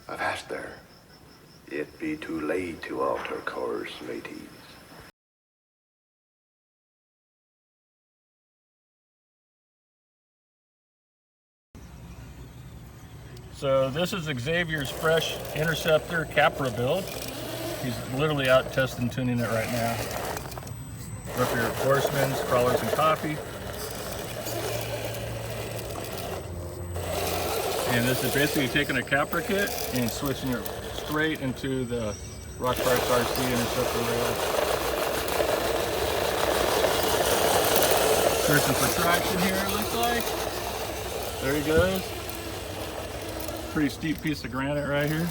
Avast there. It be too late to alter course, mateys. So this is Xavier's fresh Interceptor Capra build. He's literally out testing tuning it right now. Rip your horsemen's, crawlers, and coffee. And this is basically taking a Capra kit and switching it straight into the Rock Pirates RC Interceptor rail. Searching for traction here, it looks like. There he goes. Pretty steep piece of granite right here.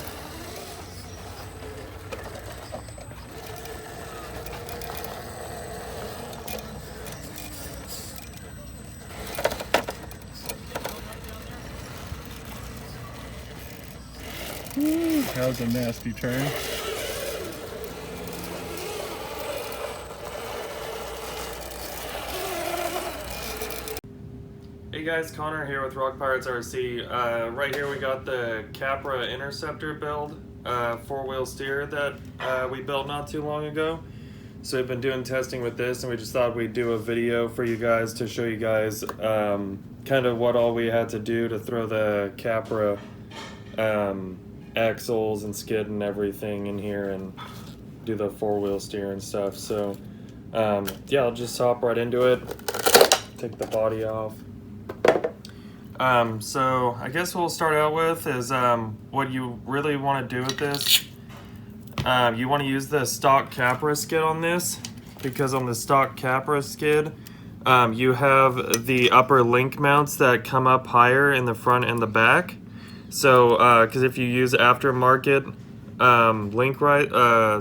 Woo, that was a nasty turn. Hey guys, Connor here with Rock Pirates RC. Right here we got the Capra Interceptor build, four-wheel steer that we built not too long ago. So we've been doing testing with this, and we just thought we'd do a video for you guys to show you guys kind of what all we had to do to throw the Capra axles and skid and everything in here and do the four-wheel steer and stuff. So yeah, I'll just hop right into it, take the body off. So I guess we'll start out with is what you really want to do with this. You want to use the stock Capra skid on this, because on the stock Capra skid you have the upper link mounts that come up higher in the front and the back. So because if you use aftermarket link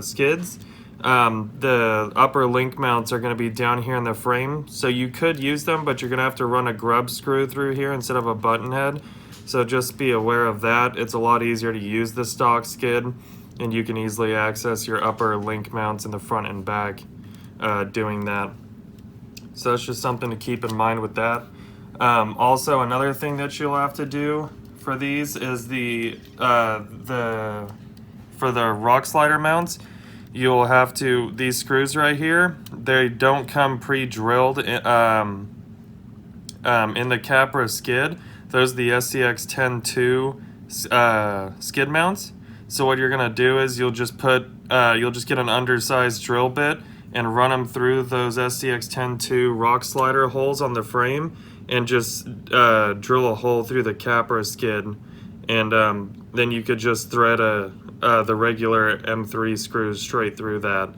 skids, the upper link mounts are going to be down here in the frame. So you could use them, but you're going to have to run a grub screw through here instead of a button head. So just be aware of that. It's a lot easier to use the stock skid, and you can easily access your upper link mounts in the front and back doing that. So that's just something to keep in mind with that. Also, another thing that you'll have to do for these is for the rock slider mounts, you'll have to, these screws right here, they don't come pre-drilled in the Capra skid. Those are the SCX-10-2 skid mounts. So what you're gonna do is you'll just get an undersized drill bit and run them through those SCX-10-2 rock slider holes on the frame, and just drill a hole through the Capra skid, and then you could just thread the regular M3 screws straight through that,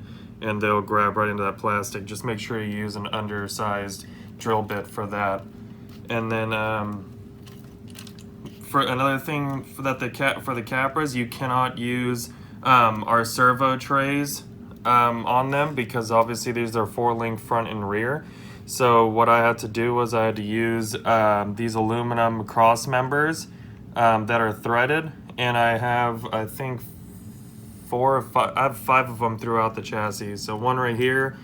and they'll grab right into that plastic. Just make sure you use an undersized drill bit for that. And then for another thing for the Capras, you cannot use our servo trays on them, because obviously these are 4-link front and rear. So what I had to do was I had to use these aluminum cross members that are threaded, and I have, I think, 4 or 5, I have 5 of them throughout the chassis. So 1 right here,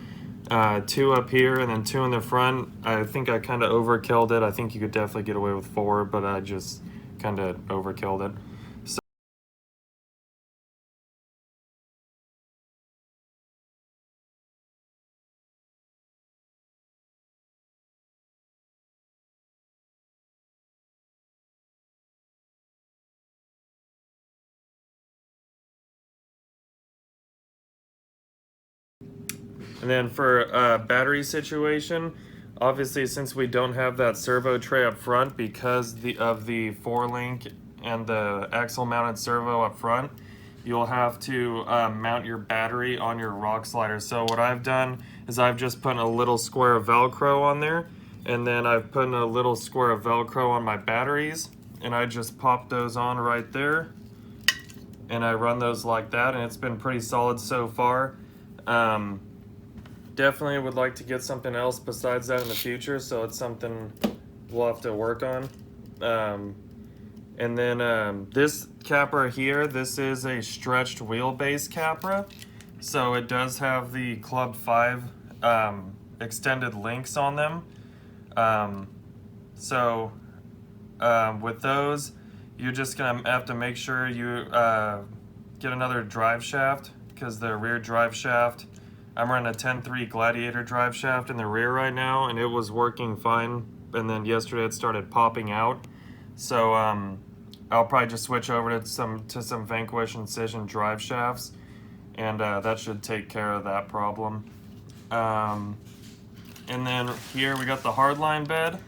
2 up here, and then 2 in the front. I think I kind of overkilled it. I think you could definitely get away with 4, but I just kind of overkilled it. And then for battery situation, obviously since we don't have that servo tray up front because of the 4-link and the axle mounted servo up front, you'll have to mount your battery on your rock slider. So what I've done is I've just put a little square of Velcro on there, and then I've put a little square of Velcro on my batteries, and I just pop those on right there, and I run those like that, and it's been pretty solid so far. Definitely would like to get something else besides that in the future, so it's something we'll have to work on. And then this Capra here, this is a stretched wheelbase Capra, so it does have the Club 5 extended links on them. With those, you're just gonna have to make sure you get another drive shaft, because the rear drive shaft, I'm running a 10.3 Gladiator drive shaft in the rear right now, and it was working fine, and then yesterday it started popping out. So I'll probably just switch over to some Vanquish Incision drive shafts, and that should take care of that problem. And then here we got the Hardline Bed.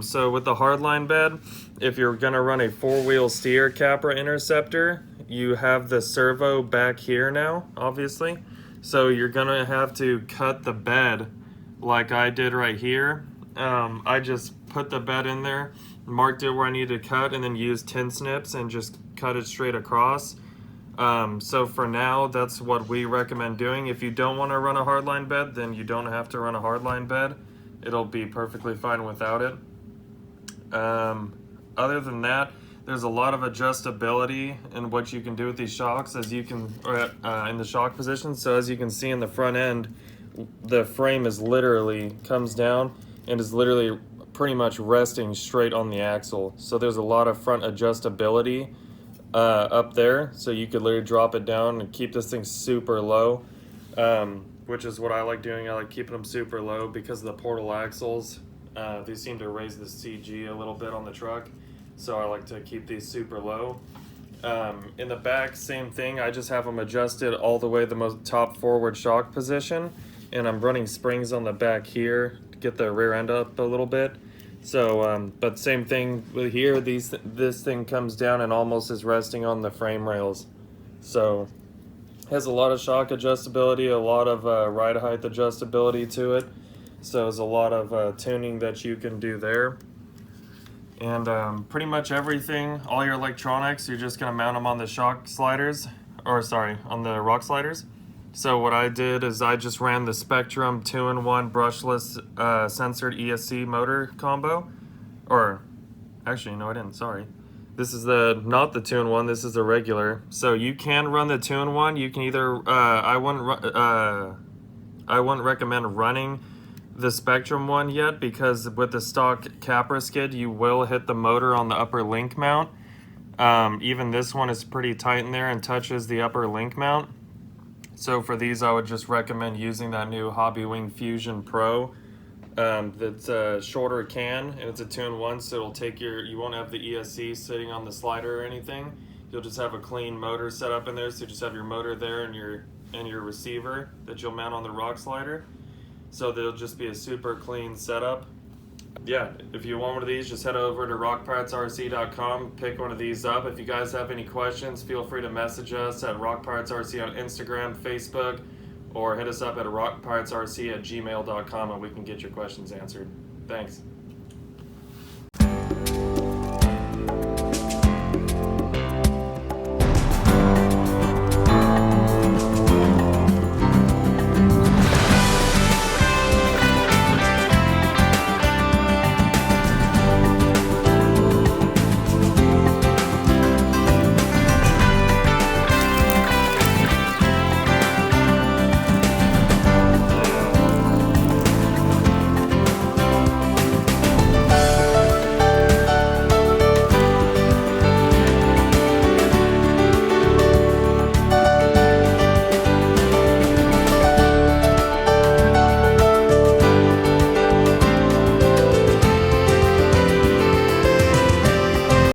So with the Hardline Bed, if you're gonna run a 4-wheel steer Capra Interceptor, you have the servo back here now, obviously. So you're gonna have to cut the bed like I did right here. I just put the bed in there, marked it where I needed to cut, and then used tin snips and just cut it straight across. So for now, that's what we recommend doing. If you don't want to run a hardline bed, then you don't have to run a hardline bed. It'll be perfectly fine without it. Other than that, there's a lot of adjustability in what you can do with these shocks, as you can in the shock position. So as you can see in the front end, the frame is literally comes down and is literally pretty much resting straight on the axle. So there's a lot of front adjustability up there, so you could literally drop it down and keep this thing super low, which is what I like doing. I like keeping them super low because of the portal axles. They seem to raise the CG a little bit on the truck, so I like to keep these super low. In the back, same thing. I just have them adjusted all the way to the most top forward shock position, and I'm running springs on the back here to get the rear end up a little bit. So, but same thing with here, this thing comes down and almost is resting on the frame rails. So, has a lot of shock adjustability, a lot of ride height adjustability to it. So there's a lot of tuning that you can do there. And pretty much everything, all your electronics, you're just gonna mount them on the shock sliders, or sorry, on the rock sliders. So what I did is I just ran the Spectrum 2-in-1 brushless censored ESC motor combo. Or, actually, no I didn't, sorry. This is not the 2-in-1, this is the regular. So you can run the 2-in-1, you can either, I wouldn't recommend running the Spectrum one yet, because with the stock Capra skid, you will hit the motor on the upper link mount. Even this one is pretty tight in there and touches the upper link mount. So for these, I would just recommend using that new Hobbywing Fusion Pro. That's a shorter can, and it's a 2-in-1, so it'll take you won't have the ESC sitting on the slider or anything. You'll just have a clean motor set up in there, so you just have your motor there and your receiver that you'll mount on the rock slider. So there'll just be a super clean setup. Yeah, if you want one of these, just head over to rockpiratesrc.com, pick one of these up. If you guys have any questions, feel free to message us at rockpiratesrc on Instagram, Facebook, or hit us up at rockpiratesrc@gmail.com and we can get your questions answered. Thanks.